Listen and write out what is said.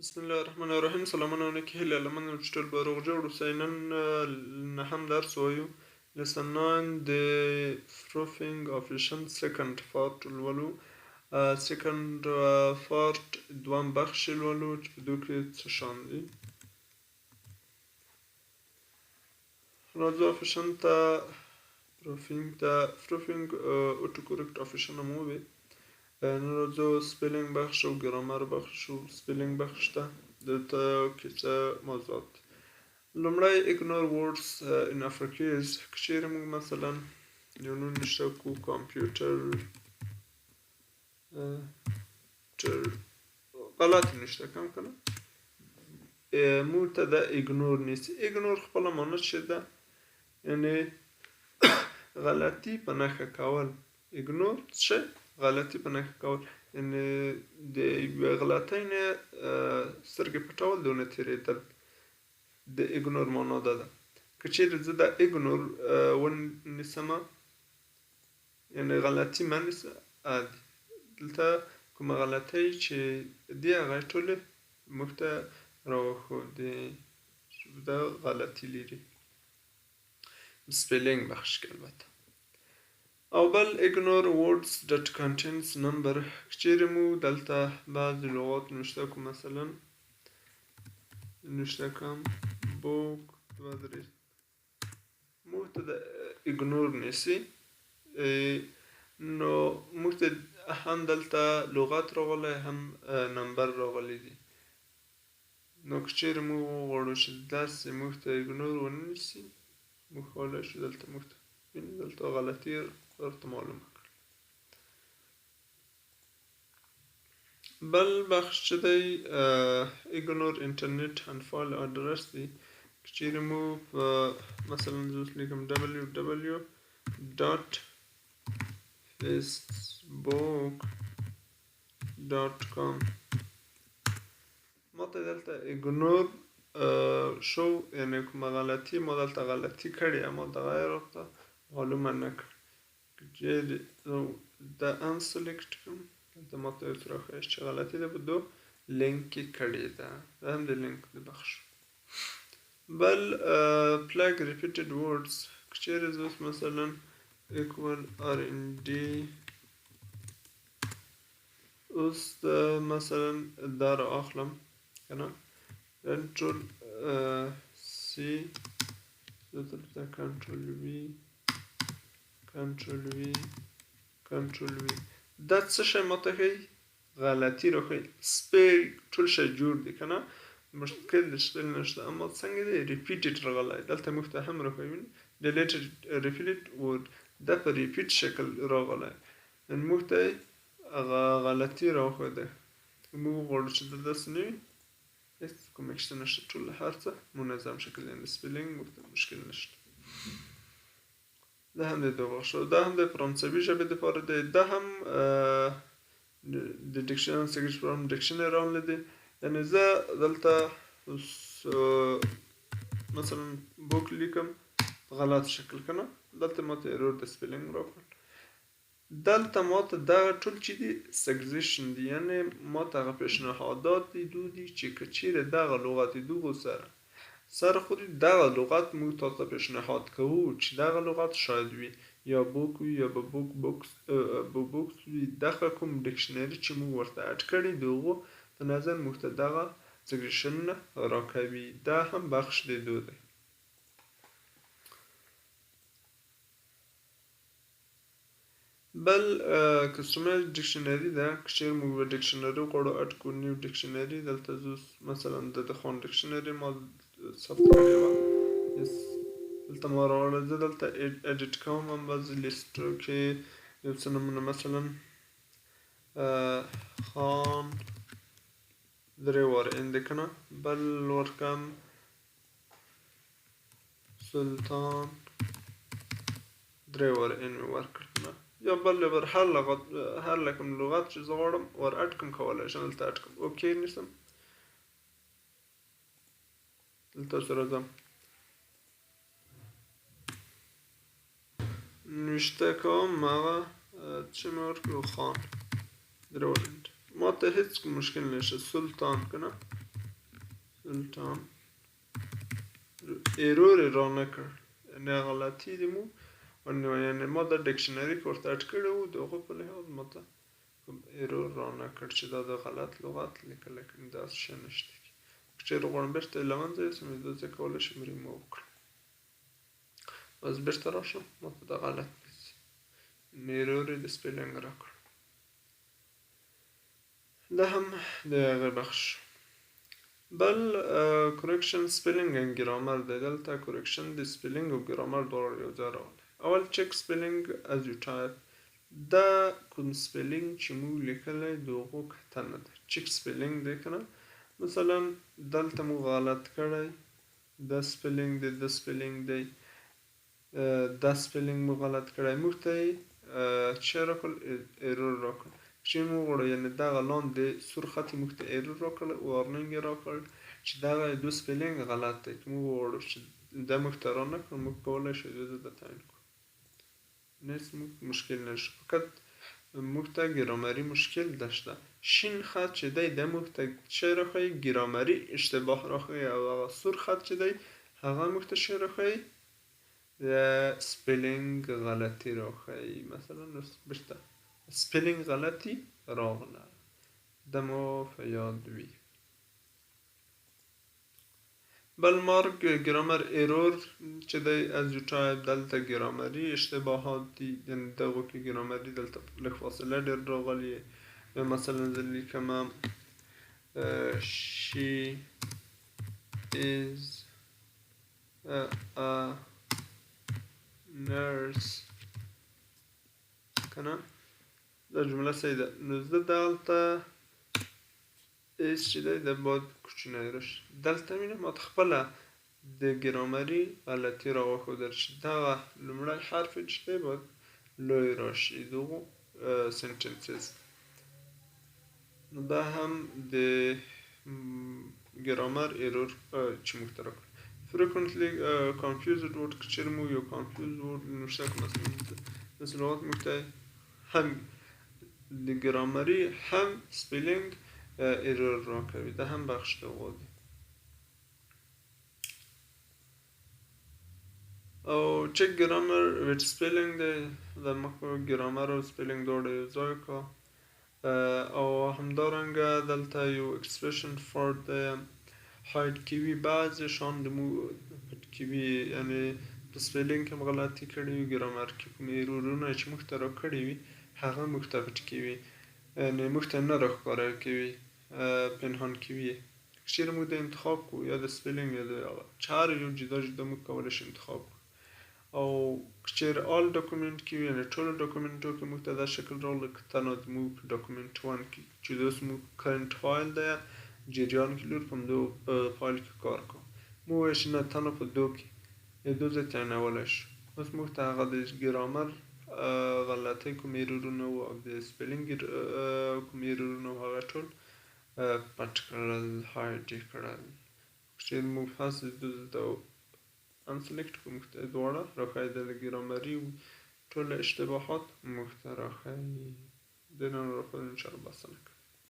بسم الله الرحمن الرحیم. سلامونه علیکم. هیله لمن ټول به روغ جوړ اوسئ. نن نهم درس وایو. lesson 9 د proofing option second part لولو. second part دوم بخش لولو چې په دوی کې څه شان دي. راځو option ته proofing autocorrect option هم ووي. نن راځو سپیلینګ بخش او ګرامر بخش او سپیلینګ بخش ته دلته کې څه موضوعات. لومړی ignore words in uppercase. که چیرې موږ مثلا یو نوم نشته کړو کمپیوټر غلط نشته کم کنه موږ ته دا ignore نیسي. ignore خپله معنی څه ده؟ یعنې غلطي په نښه کول. ignore څه؟ غلطي په نښه کول، یعنې د یوې غلطۍ نه سترګې پټول، د ونه تېرېدل. د ignore معنا دا ده. که چیرې زه دا ignore ونیسمه، یعنې غلطي مه نیسه، دلته کومه غلطۍ چې دي هغه یې ټولې موږ ته راوښودې، دا غلطي لري. سپیلینګ بخش کې البته. او بل ignore words that contains number. چیرې مو دلته بعضې لغات نوشته کوم، مثلا نوشته کوم بوک 2 3 موږ ته د ignore نیسي. نو موږ ته هم دلته لغات راغلی هم نمبر راغلی دي. نو که چیرې موږ وغواړو چې داسې موږ ته ignore ونه نیسي، موږ کولی شو دلته موږ ته دلته غلطي ورته معلومه کړو. بل بخش چې دی ignore internet and file address دی. که چیرې مو په مثلا زه اوس لیکم www.facebook .com ما ته دلته ignore شو، یعنې کومه غلطي ما دلته غلطي کړې، ما دغه یې راته معلومه نه کړ. دا unselect کړم، دلته ما ته یو څه راښایي چې غلطي ده په دو لینک کې کړې ده. دا هم د لینک د بخش. بل plug repeated words. که چیرې زه اوس مثلا equal rnd اوس مثلا دا را اخلم کنه کنټرول سی دلته کنټرول وی کنټرول وی دا څه شی ماته ښیي؟ غلطي راښیي. سپیل ټول شی جوړ دی کنه، مشکل د سپیل نشته، اما څنګه دی ریپیټډ راغلی. دلته موږ ته هم راښیي ډیلیټډ ریپیټډ ورډ، دا په ریپیټ شکل راغلی، موږ ته هغه غلطي راښوده. موږ غواړو چې دا داسې نه وي، هېڅ کوم اکشن نشته، ټول هر څه منظم شکل دی. د سپیلینګ موږ ته مشکل نشته. دا هم د دغه شو. دا هم د فرانسوي ژبې دپاره دی. دا هم د ډکشنري سګریټ فرام ډکشنري راغلی دی. یعنې زه دلته مثلا بوک لیکم په غلط شکل کنه، دلته ما ته ایرور د سپیلینګ راکړل. دلته ما ته دغه ټول چې دي سګزیشن دي، یعنې ما ته هغه پیشنهادات دي چې که چیرې دغه لغت دغو سره خوري، دغه لغت موږ تاسو پیشنهاد کوو چې دغه لغت شاید وي یا بوک وي یا به بوکس وي. دغه کوم ډکشنري چې موږ ورته اډ کړي دغو په نظر موږ ته دغه سګزیشنونه راکوي. دا هم بخش د دو دی. بل کسټمایز ډکشنري ده. که چیرې موږ به ډکشنري غواړو اډ کړو، نیو ډکشنري، دلته زه مثلا د خان ډکشنري ما ثبت کړې وه، دلته ما راوړه. زه دلته ایډیټ کوم، هم بعضې لیسټو کې یو څه نومونه، مثلا خان درې واره ان دی کنه، بل ورکم سلطان درې واره ان مې ورکړ کنه، یا بل هر لکم لغت چې زه غواړم ور اډ کړم کولی شم دلته اډ کړم. اوکې نیسم، دلته سره ځم نوشته کوم، هغه چې مې ورکړو خان درې واره، ما ته هیڅ مشکل نشته. سلطان کنه دلته ایرور را نکړ، یعنې غلطي دې مو یعنې ما دا ډکشنري کې ورته اډ کړی و، د هغو په لحاظ ما ته کوم ایرور را نکړ چې دا د غلط لغت لیکلی کوم داسې شی نشته. که چېرې غواړم بېرته یې له منځه یوسم دا زه کولی شم ریموو کړم. بس بېرته راشم ما ته دا غلط نیسي، ایرور یې د سپیلنګ راکړ. دا هم د هغې بخش. بل کورکشن سپیلنګ اینډ ګرامر دی. دلته کورکشن د سپیلنګ او ګرامر دواړه یو ځای راغلی. اول چک سپیلنګ از یو ټایپ، دا کوم سپیلنګ چې موږ لیکلی د هغو کتنه ده. چک سپیلنګ دی که نه، مثلا دلته موږ غلط کړی، دا سپیلنګ دی، دا سپیلنګ دی، دا سپیلنګ مو غلط کړی، موږ ته یې څه راکړل؟ ایرور راکړل. چې موږ غواړو یعنې دغه لاندې سور خط یې موږ ته ایرور راکړل، وارننګ یې راکړ چې دغه دو سپیلنګ غلط دی. که موږ غواړو چې دا موږ ته را نه کړو، موږ کولی شو دا تعین کړو، نیست موږ مشکل نشته. فقط موږ ته ګرامري مشکل داشته. شین خط چې دی دا موږ ته څه راښیي؟ ګرامري اشتباه راښیي. او هغه سور خط چې دی هغه موږ ته څه راښیي؟ د سپیلنګ غلطي راښیي. مثلا بېرته سپیلنګ غلطي راغله، دا مو په یاد وي. بل مارک ګرامر ایرور چې دی از یو ټایپ، دلته ګرامري اشتباهات دي، یعنې دغو کې ګرامري دلته لږ فاصله ډېر راغلي. مثلا زه لیکمه she is a nurse که نه، دا جمله صحیح ده. نو زه دلته ایس چې دی دا باید کوچنی راشي. دلته مینه ما ته خپله د ګرامري غلطي راوښودل چې دغه لومړی حرف چې دی باید لوی راشي دغو سنټنسز. نو دا هم د ګرامر ایرور چې موږ ته راکړي. frequently confused word، که چېرې موږ یو confused word نوشته کړو، مثل لغات موږ ته هم د ګرامري هم سپیلنګ ایرور راکوي. دا هم بخش د هغو دی. او چک ګرامر ویت سپیلنګ دی، دا مخکې ګرامر او سپیلنګ دواړه یو ځای کا. او همدارنګه دلته یو اکسپریشن فار د هاید کوي، بعضې شیان د موږ پټ کوي، یعنې په سپیلنګ کې هم غلطي کړې وي، ګرامر کې کوم ایرورونه چې موږ ته راکړي وي هغه موږ ته پټ کوي، یعنې موږ ته نه راښکاره کوي، پنهان کوي. که چېرې موږ د انتخاب کړو یا د سپیلنګ یا د هر یو جدا جدا موږ کولی شو انتخاب کړو. او که چېرې آل ډاکومنټ کې وي، یعنې ټولو ډاکومنټو کې موږ ته دا شکل راغلی، که تنها زموږ ډاکومنټ 1 کې چې دا زموږ کرنټ فایل دی، جریان کې لور په همدو فایل کې کار کوو، موږ وایو چې نه تنها په دو کې یا دو ځای تعینولی شو. اوس موږ ته هغه د ګرامر غلطۍ کوم ایرورونه وو او د سپیلنګ کوم ایرورونه وو هغه ټول پټ کړل، هاید یې کړل. که چېرې موږ هسې دلته انسلیکټ کړو، موږ ته دواړه راښیي، د ګرامري ټوله اشتباهات موږ ته راښیي. د نن لپاره انشاءالله بس نه کوم.